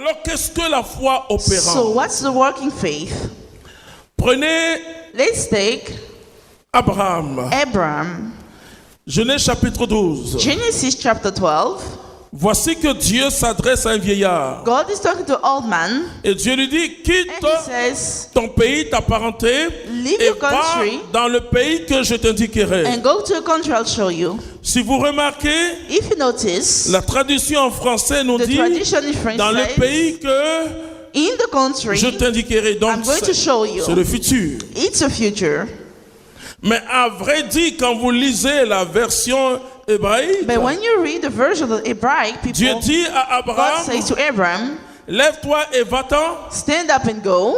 Alors, qu'est-ce que la foi opérante? So what's the working faith? Prenez Let's take Abraham. Abraham. Genèse chapitre 12. Genesis chapter 12. Voici que Dieu s'adresse à un vieillard. God is talking to an old man. Et Dieu lui dit, quitte And he says, ton pays, ta parenté, leave et your va country dans le pays que je t'indiquerai. and go to a country I'll show you. Si vous remarquez, If you notice, la traduction en français nous the dit, tradition in French dans le says, pays que in the country je t'indiquerai. Donc, I'm going to show you. c'est le futur. It's a future. Mais à vrai dire, quand vous lisez la version hébraïque, But when you read the version of the Hebraic, Dieu people, dit à God Abraham, says to Abraham, lève-toi et va-t'en, stand up and go,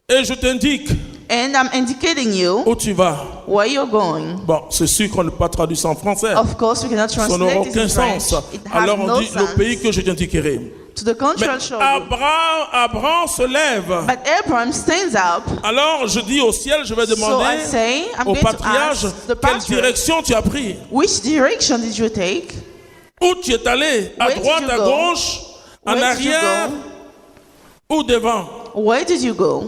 et je t'indique and I'm indicating you où tu vas. where you're going. Bon, c'est sûr qu'on ne peut pas traduire ça en français. Of course, we cannot Ça n'aura translate it aucun in French. sens. It has Alors on no dit le pays sense. que je t'indiquerai. To the country Mais I'll show you. Abraham se lève. But Abraham stands up. Alors je dis au ciel, je vais So demander I say, I'm au going to patriarche, ask the quelle patriarch, direction tu as pris? which direction did you take? Où tu es allé? À Where did droite, you à go? gauche, en Where did you arrière ou devant? Where did you go?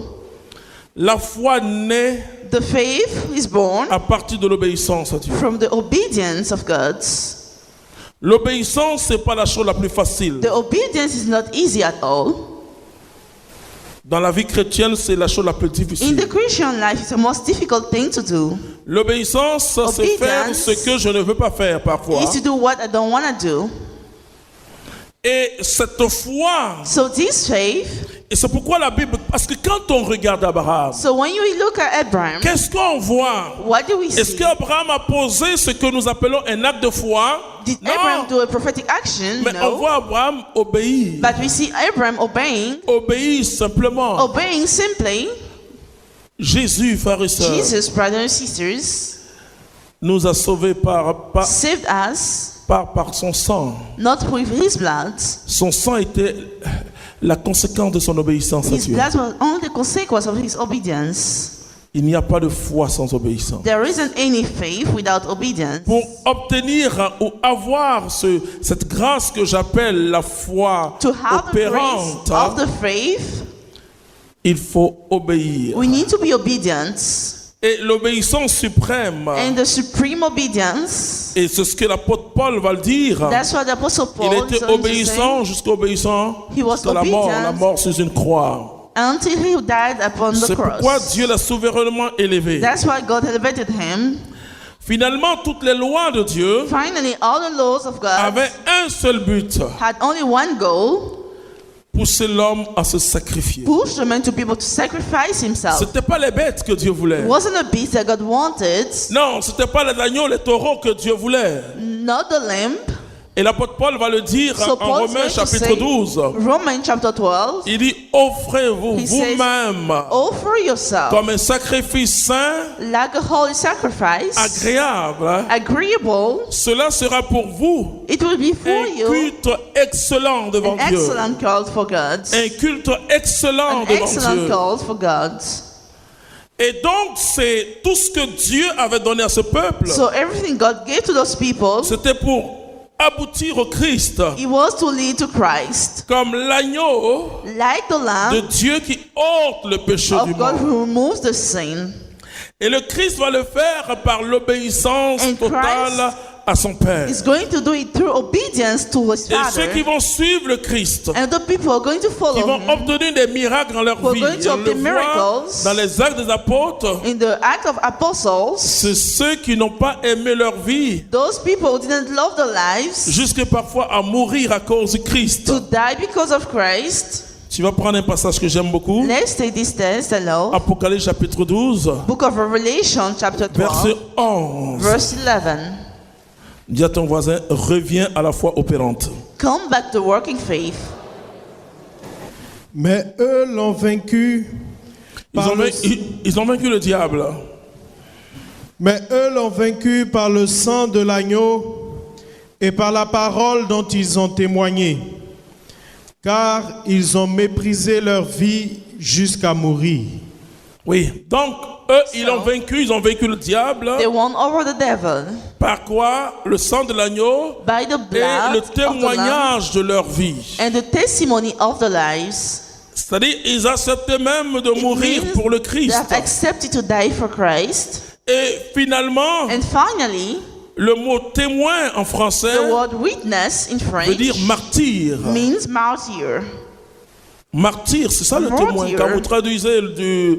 La foi naît The faith is born à partir de l'obéissance à Dieu. from the obedience of God. L'obéissance, c'est pas la chose la plus facile. The obedience is not easy at all. Dans la vie chrétienne, c'est la chose la plus In difficile. the Christian life, it's the most difficult thing to do. L'obéissance, c'est faire ce que je ne veux pas faire parfois. Is to do what I don't want to do. Et cette foi, So this faith, et c'est pourquoi la Bible, parce que quand on regarde Abraham, so when you look at Abraham, qu'est-ce qu'on voit? what do we Est-ce see? qu'Abraham a posé ce que nous appelons un acte de foi? Did Non, Abraham do a prophetic action? mais on No. voit Abraham obéir. But we see Abraham Obéir simplement. obeying simply. Jésus, frères et sœurs, Jesus, brothers and sisters, nous a sauvés saved us, par son sang. not with his blood. Son sang était la conséquence de son obéissance à His Dieu. blood was only the consequence of his obedience. Il n'y a pas de foi sans obéissance. There isn't any faith without obedience. Pour obtenir ou avoir cette grâce que j'appelle la foi To have the opérante, grace of the faith, il faut obéir. we need to be obedient. Et l'obéissance suprême, And the supreme obedience, et c'est ce que l'apôtre Paul va le dire, that's what the Apostle il Paul était is going to obéissant jusqu'à obéissant He was jusqu'à la obedient mort sur une croix. say, until he died upon the C'est pourquoi cross. Dieu l'a souverainement élevé. That's why God elevated him. Finalement, toutes les lois de Dieu Finally, all the laws of God avaient un seul but: had only one goal: pousser l'homme à se sacrifier. push the man to be able to sacrifice himself. C'était pas les bêtes que Dieu voulait. It wasn't a beast that God wanted, Non, c'était pas les agneaux, les taureaux que Dieu voulait. not the lamb. Et l'apôtre Paul va le dire So en Paul is Romains going to chapitre say, 12. Romans chapter 12, Il dit: offrez-vous He says, vous-même offer yourself comme un sacrifice saint, like a holy sacrifice, agréable. agreeable. Cela sera pour vous It will be for un you culte excellent devant an Dieu. excellent call for God. Un culte excellent An devant excellent Dieu. call for God. Et donc, c'est tout ce que Dieu avait donné à ce peuple. So everything God gave to those people, C'était pour aboutir au Christ, it was to lead to Christ. comme l'agneau Like the de lamb Dieu qui ôte le péché du of God monde. who removes the sin. Et le Christ va le faire par l'obéissance And totale à son Père. He's going to do it through obedience to his Et ceux qui Father. vont suivre le Christ, And the people are going to qui follow vont him obtenir des miracles dans leur We're vie, going to on le obtain voit miracles. dans les actes des apôtres, in the act of apostles. c'est ceux qui n'ont pas aimé leur vie, Those people who didn't love their lives jusque parfois à mourir à cause du Christ. to die because of Christ. Tu vas prendre un passage que j'aime beaucoup, Let's take this test, hello. Apocalypse chapitre 12, Book of Revelation, chapter 12, verset 11. verse 11. Dis à ton voisin: reviens à la foi opérante. Come back to working faith. Mais eux l'ont vaincu. Ils ont vaincu le diable. Mais eux l'ont vaincu par le sang de l'agneau et par la parole dont ils ont témoigné. Car ils ont méprisé leur vie jusqu'à mourir. Oui, donc eux, ils ont vaincu le diable. They won over the devil Par quoi? Le sang de l'agneau by the et blood le of the Lamb témoignage de leur vie. and the testimony of the lives. C'est-à-dire, ils acceptaient même de It mourir means pour le they Christ. have accepted to die for Christ. Et finalement, And finally, le mot témoin en français the word witness in veut French dire martyr. means martyr. Martyr, c'est ça le Martyr. témoin. Quand vous traduisez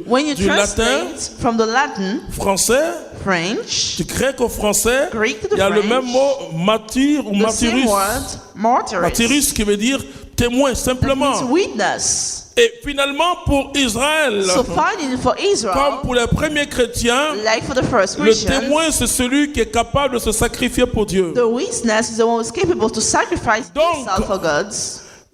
When you du latin, translate from the Latin, français, French, du grec au français, Greek to the il y a le French, même mot martyr ou the martyrus. same word, martyrus, Martyrus qui veut dire témoin means simplement. witness. Et finalement pour Israël, So finally for comme Israel, pour les premiers chrétiens, like for the first le Christians, témoin c'est celui qui est capable de se sacrifier pour Dieu. the witness is the one who is capable to sacrifice Donc, himself for God.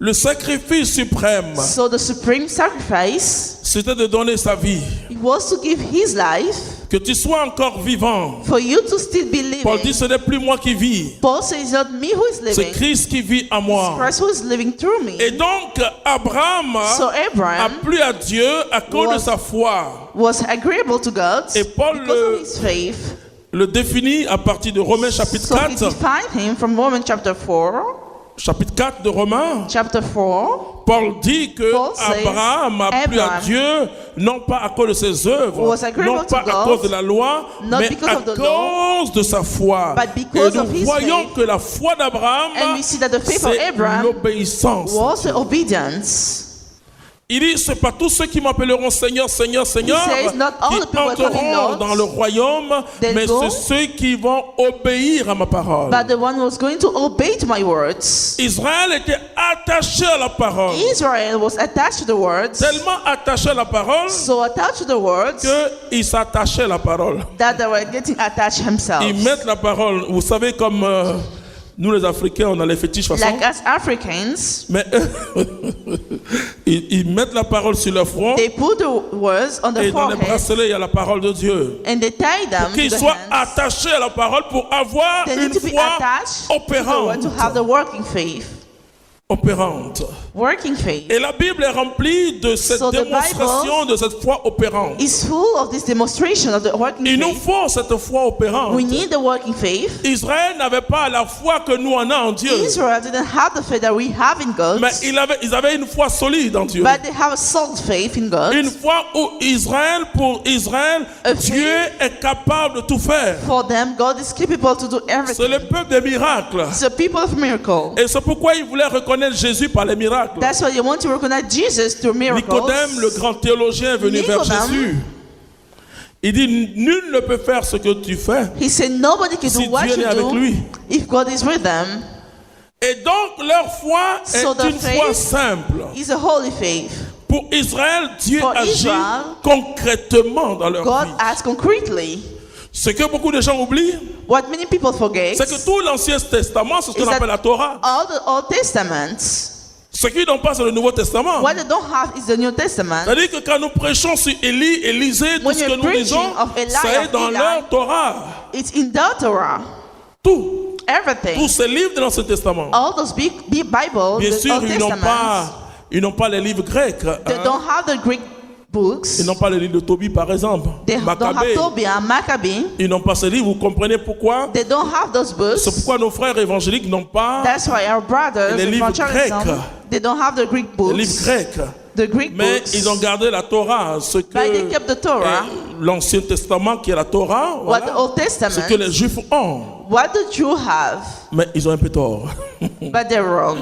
Le sacrifice suprême, So the supreme sacrifice, c'était de donner sa vie. it was to give his life Que tu sois encore vivant. for you to still be Paul living. dit, ce n'est plus moi qui vis, Paul says it's not me who is c'est living, Christ qui vit en moi. Christ who is living through me. Et donc, Abraham So a Abraham plu à Dieu à cause de was- sa foi. was agreeable to God Et Paul because of his faith. Le définit à partir de Romains chapitre So he 4. defined him from Romans chapter 4. Chapitre 4 de Romains. Chapter 4 Paul dit que Paul says, Abraham a plu à Abraham Dieu, non pas à cause de ses œuvres, was agreeable non pas to à God, cause de la loi, not mais because à of the law, cause de sa foi. but because Et of nous his voyons faith. que la foi d'Abraham, And we see that the faith of c'est Abraham l'obéissance. was the obedience. Il dit, c'est pas tous ceux qui m'appelleront Seigneur, Seigneur, Seigneur, He says, not all qui the people who call him entreront Lord, dans le royaume, they'll mais go, c'est ceux qui vont obéir à ma parole. but the one who was going to obey to my words. Israël était attaché à la parole, Israel was attached to the words, tellement attaché à la parole so attached to the words qu'il s'attachait à la parole. that they were getting attached themselves. Ils mettent la parole, vous savez, comme nous les Africains, on a les fétiches façon, Like as Africans, mais ils mettent la parole sur leur front they put the words on the et dans les forehead bracelets, il y a la parole de Dieu. and they tie them to Qu'ils the soient hands. attachés à la parole pour avoir They une need to be foi attached to the word opérante. to have the working faith. Opérante. Working faith Et la Bible est remplie de cette So the démonstration de cette foi opérante. is full of this demonstration of the working Il nous faith. faut cette foi opérante. We need the working faith. Israël n'avait pas la foi que nous en avons en Dieu, Israel didn't have the faith that we have in God, mais ils avaient une foi solide en Dieu. but they have a solid faith in God. Une foi où pour Israël, A Dieu est capable de tout faire. For them, God is capable to do C'est everything. le peuple des miracles. It's a people of miracle. Et c'est pourquoi ils voulaient reconnaître Jésus par les miracles. That's why you want to recognize Jesus through miracles. Nicodème, le grand théologien, est venu vers Nicodème, Jésus. Il dit, nul ne peut faire ce que tu fais He said nobody can si do what Dieu you n'est avec do lui. if God is with them. Et donc leur foi So est the une foi faith simple. It's a holy faith. Pour Israël, Dieu For agit Israel, concrètement dans leur God vie. acts concretely. Ce que beaucoup de gens oublient, What many people forget c'est que tout l'Ancien Testament, c'est ce qu'on is that appelle la Torah. all the Old Testaments, Ce qu'ils n'ont pas, c'est le Nouveau Testament. what they don't have is the New Testament. C'est-à-dire que quand nous prêchons sur Élie, Élisée, tout When ce que you're nous lisons, preaching of Eli, c'est of dans Eli, leur Torah. It's in the Torah. Tout. Everything. Tous ces livres de l'Ancien Testament. All those big Bible, Bien the sûr, Old ils n'ont Testaments, pas les livres grecs. they hein. don't have the Greek books. Ils n'ont pas le livre de Tobie, par exemple. They don't have Maccabée. Tobiah, Maccabee. Ils n'ont pas ce livre. Vous comprenez pourquoi? They don't have those books. C'est pourquoi nos frères évangéliques n'ont pas That's why our brothers Les livres evangelism, grecs. they don't have the Greek les livres books. grecs. The Greek Mais books. ils ont gardé la Torah, ce que But they kept the Torah. l'Ancien Testament qui est la Torah, What the voilà, Old ce Testament, que les Juifs ont. what the Jews have, Mais ils ont un peu tort. but they're wrong.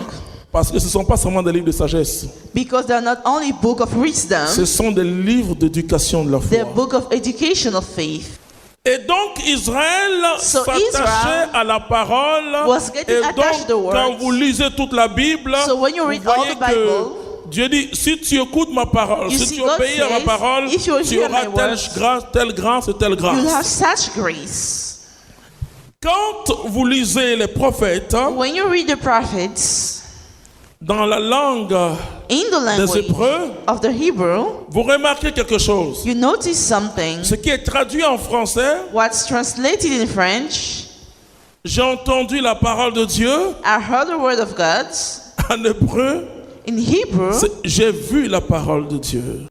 Parce que ce ne sont pas seulement des livres de sagesse. Because they're not only book of wisdom, Ce sont des livres d'éducation de la they're foi. book of education of faith. Et donc Israël So s'attachait Israel à la parole. was getting Et attached to the donc quand words. vous lisez toute la Bible, So when you vous read all voyez the que Bible, Dieu dit, si tu écoutes ma parole, you si see tu God obéis à ma says, parole, if you tu hear auras my telle words, grâce, telle grâce et telle you'll have grâce. such grace. Quand vous lisez les prophètes, When you read the prophets dans la langue in the des language Hébreux, of the Hebrew, vous remarquez quelque chose. you notice something. Ce qui est traduit en français, What's translated in French, j'ai entendu la parole de Dieu. I heard the word of God. En hébreu, In Hebrew, j'ai vu la parole de Dieu.